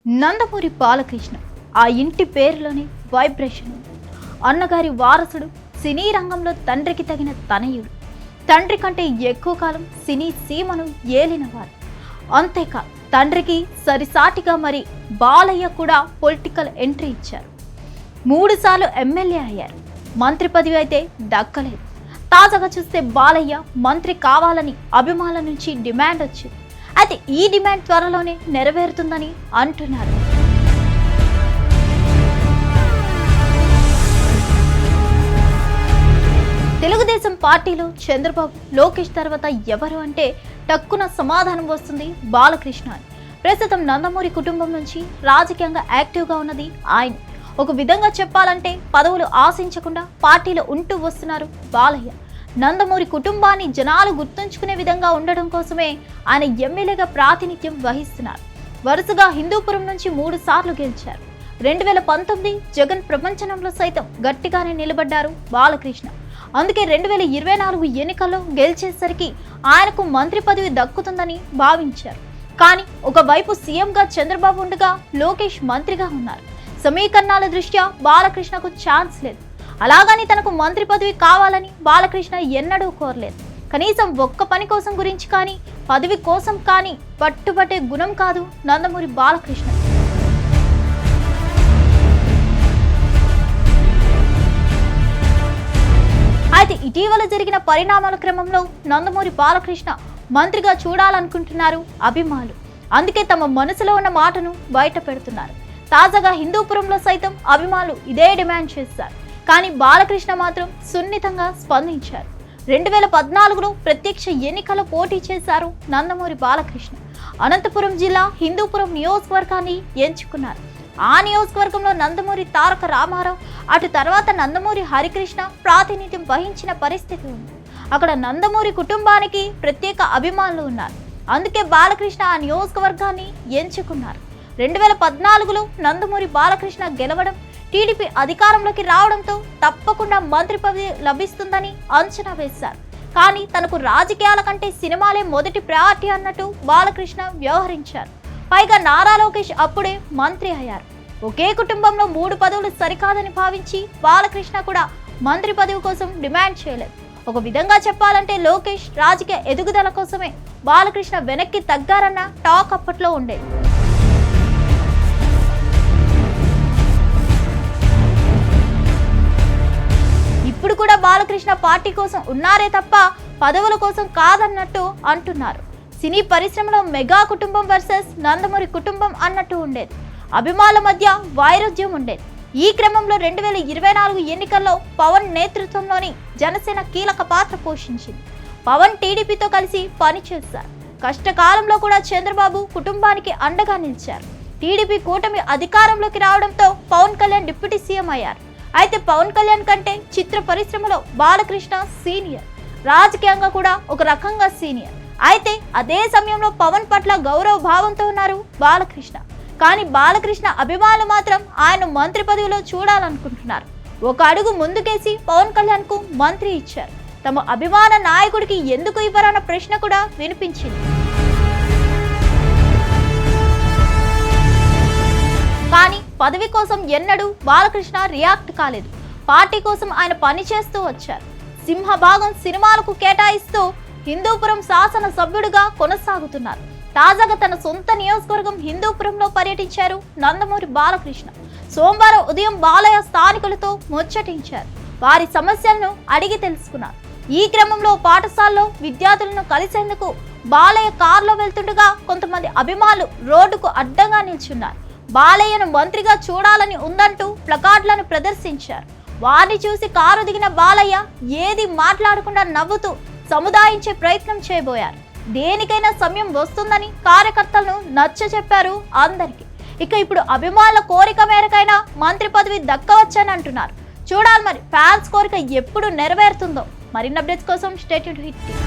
నందమూరి బాలకృష్ణ ఆ ఇంటి పేరులోని వైబ్రేషన్ ఉంది. అన్నగారి వారసుడు, సినీ రంగంలో తండ్రికి తగిన తనయుడు, తండ్రి కంటే ఎక్కువ కాలం సినీ సీమను ఏలినవారు. అంతేకాదు తండ్రికి సరిసాటిగా మరి బాలయ్య కూడా పొలిటికల్ ఎంట్రీ ఇచ్చారు. 3 సార్లు ఎమ్మెల్యే అయ్యారు. మంత్రి పదవి అయితే దక్కలేదు. తాజాగా చూస్తే బాలయ్య మంత్రి కావాలని అభిమానుల నుంచి డిమాండ్ వచ్చింది. అయితే ఈ డిమాండ్ త్వరలోనే నెరవేరుతుందని అంటున్నారు. తెలుగుదేశం పార్టీలో చంద్రబాబు, లోకేష్ తర్వాత ఎవరు అంటే టక్కున సమాధానం వస్తుంది బాలకృష్ణ అని. ప్రస్తుతం నందమూరి కుటుంబం నుంచి రాజకీయంగా యాక్టివ్గా ఉన్నది ఆయన. ఒక విధంగా చెప్పాలంటే పదవులు ఆశించకుండా పార్టీలో ఉంటూ వస్తున్నారు బాలయ్య. నందమూరి కుటుంబాన్ని జనాలు గుర్తుంచుకునే విధంగా ఉండడం కోసమే ఆయన ఎమ్మెల్యేగా ప్రాతినిధ్యం వహిస్తున్నారు. వరుసగా హిందూపురం నుంచి 3 సార్లు గెలిచారు. 2019 జగన్ ప్రపంచంలో సైతం గట్టిగానే నిలబడ్డారు బాలకృష్ణ. అందుకే 2024 ఎన్నికల్లో గెలిచేసరికి ఆయనకు మంత్రి పదవి దక్కుతుందని భావించారు. కానీ ఒకవైపు సీఎంగా చంద్రబాబు ఉండగా లోకేష్ మంత్రిగా ఉన్నారు. సమీకరణాల దృష్ట్యా బాలకృష్ణకు ఛాన్స్ లేదు. అలాగని తనకు మంత్రి పదవి కావాలని బాలకృష్ణ ఎన్నడూ కోరలేదు. కనీసం ఒక్క పని కోసం గురించి కానీ పదవి కోసం కానీ పట్టుబట్టే గుణం కాదు నందమూరి బాలకృష్ణ. అయితే ఇటీవల జరిగిన పరిణామాల క్రమంలో నందమూరి బాలకృష్ణ మంత్రిగా చూడాలనుకుంటున్నారు అభిమానులు. అందుకే తమ మనసులో ఉన్న మాటను బయట పెడుతున్నారు. తాజాగా హిందూపురంలో సైతం అభిమానులు ఇదే డిమాండ్ చేశారు. కానీ బాలకృష్ణ మాత్రం సున్నితంగా స్పందించారు. 2014లో ప్రత్యక్ష ఎన్నికల్లో పోటీ చేశారు నందమూరి బాలకృష్ణ. అనంతపురం జిల్లా హిందూపురం నియోజకవర్గాన్ని ఎంచుకున్నారు. ఆ నియోజకవర్గంలో నందమూరి తారక రామారావు, అటు తర్వాత నందమూరి హరికృష్ణ ప్రాతినిధ్యం వహించిన పరిస్థితి ఉంది. అక్కడ నందమూరి కుటుంబానికి ప్రత్యేక అభిమానులు ఉన్నారు. అందుకే బాలకృష్ణ ఆ నియోజకవర్గాన్ని ఎంచుకున్నారు. 2014లో నందమూరి బాలకృష్ణ గెలవడం, టీడీపీ అధికారంలోకి రావడంతో తప్పకుండా మంత్రి పదవి లభిస్తుందని అంచనా వేశారు. కానీ తనకు రాజకీయాల కంటే సినిమాలే మొదటి ప్రయారిటీ అన్నట్టు బాలకృష్ణ వ్యవహరించారు. పైగా నారా లోకేష్ అప్పుడే మంత్రి అయ్యారు. ఒకే కుటుంబంలో 3 పదవులు సరికాదని భావించి బాలకృష్ణ కూడా మంత్రి పదవి కోసం డిమాండ్ చేయలేదు. ఒక విధంగా చెప్పాలంటే లోకేష్ రాజకీయ ఎదుగుదల కోసమే బాలకృష్ణ వెనక్కి తగ్గారన్న టాక్ అప్పట్లో ఉండేది. ఇప్పుడు కూడా బాలకృష్ణ పార్టీ కోసం ఉన్నారే తప్ప పదవుల కోసం కాదన్నట్టు అంటున్నారు. సినీ పరిశ్రమలో మెగా కుటుంబం వర్సెస్ నందమూరి కుటుంబం అన్నట్టు ఉండేది. అభిమానుల మధ్య వైరుధ్యం ఉండేది. ఈ క్రమంలో 2024 ఎన్నికల్లో పవన్ నేతృత్వంలోని జనసేన కీలక పాత్ర పోషించింది. పవన్ టీడీపీతో కలిసి పనిచేశారు. కష్టకాలంలో కూడా చంద్రబాబు కుటుంబానికి అండగా నిలిచారు. టీడీపీ కూటమి అధికారంలోకి రావడంతో పవన్ కళ్యాణ్ డిప్యూటీ సీఎం అయ్యారు. అయితే పవన్ కళ్యాణ్ కంటే చిత్ర పరిశ్రమలో బాలకృష్ణ సీనియర్, రాజకీయంగా కూడా ఒక రకంగా సీనియర్. అయితే అదే సమయంలో పవన్ పట్ల గౌరవ భావంతో ఉన్నారు బాలకృష్ణ. కానీ బాలకృష్ణ అభిమానులు మాత్రం ఆయన మంత్రి పదవిలో చూడాలనుకుంటున్నారు. ఒక అడుగు ముందుకేసి పవన్ కళ్యాణ్ కు మంత్రి ఇచ్చారు. తమ అభిమాన నాయకుడికి ఎందుకు ఇవ్వరన్న ప్రశ్న కూడా వినిపించింది. కానీ పదవి కోసం ఎన్నడూ బాలకృష్ణ రియాక్ట్ కాలేదు. పార్టీ కోసం ఆయన పనిచేస్తూ వచ్చారు. సింహభాగం సినిమాలకు కేటాయిస్తూ హిందూపురం శాసన సభ్యుడిగా కొనసాగుతున్నారు. తాజాగా తన సొంత నియోజకవర్గం హిందూపురంలో పర్యటించారు నందమూరి బాలకృష్ణ. సోమవారం ఉదయం బాలయ్య స్థానికులతో ముచ్చటించారు. వారి సమస్యలను అడిగి తెలుసుకున్నారు. ఈ క్రమంలో పాఠశాలలో విద్యార్థులను కలిసేందుకు బాలయ్య కారులో వెళ్తుండగా కొంతమంది అభిమానులు రోడ్డుకు అడ్డంగా నిల్చున్నారు. బాలయ్యను మంత్రిగా చూడాలని ఉందంటూ ప్లకార్డులను ప్రదర్శించారు. వారిని చూసి కారు దిగిన బాలయ్య ఏది మాట్లాడకుండా నవ్వుతూ సముదాయించే ప్రయత్నం చేయబోయారు. దేనికైనా సమయం వస్తుందని కార్యకర్తలను నచ్చచెప్పారు అందరికీ. ఇక ఇప్పుడు అభిమానుల కోరిక మేరకైనా మంత్రి పదవి దక్కవచ్చని అంటున్నారు. చూడాలి మరి ఫ్యాన్స్ కోరిక ఎప్పుడు నెరవేరుతుందో. మరిన్ని అప్డేట్స్ కోసం stay tuned to hit TV.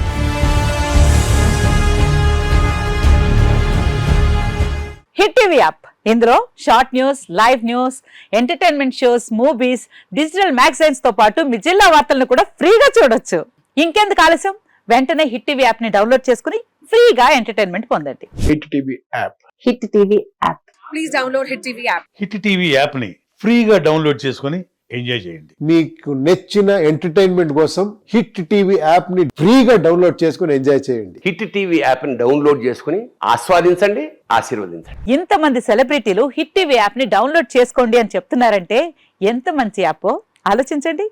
Hit TV app, ఇందులో short news, live news, entertainment shows, movies, digital magazines తో పాటు మీ జిల్లా వార్తలను కూడా ఫ్రీగా చూడొచ్చు. ఇంకెందుకు ఆలస్యం, వెంటనే హిట్ టీవీ యాప్ ని డౌన్లోడ్ చేసుకుని ఫ్రీగా ఎంటర్టైన్మెంట్ పొందండి. Hit TV app. Hit TV app please download Hit TV app. Hit TV యాప్ని ఫ్రీగా డౌన్లోడ్ చేసుకొని ఎంజాయ్ చేయండి. మీకు నచ్చిన ఎంటర్టైన్మెంట్ కోసం హిట్ టీవీ యాప్ ని ఫ్రీగా డౌన్లోడ్ చేసుకుని ఎంజాయ్ చేయండి. హిట్ టీవీ యాప్ని డౌన్లోడ్ చేసుకుని ఆస్వాదించండి, ఆశీర్వదించండి. ఇంతమంది సెలబ్రిటీలు హిట్ టీవీ యాప్ ని డౌన్లోడ్ చేసుకోండి అని చెప్తున్నారంటే ఎంత మంచి యాప్ ఆలోచించండి.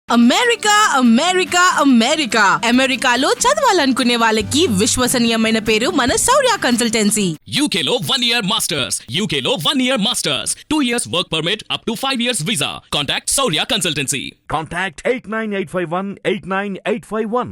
అమెరికా అమెరికా అమెరికా అమెరికాలో చదవాలనుకునే వాళ్ళకి విశ్వసనీయమైన పేరు మన శౌర్య consultancy. UK Law 1 Year Masters. UK Law 1 Year Masters. 2 years work permit up to 5 years visa. Contact Saurya Consultancy. Contact 89851 89851.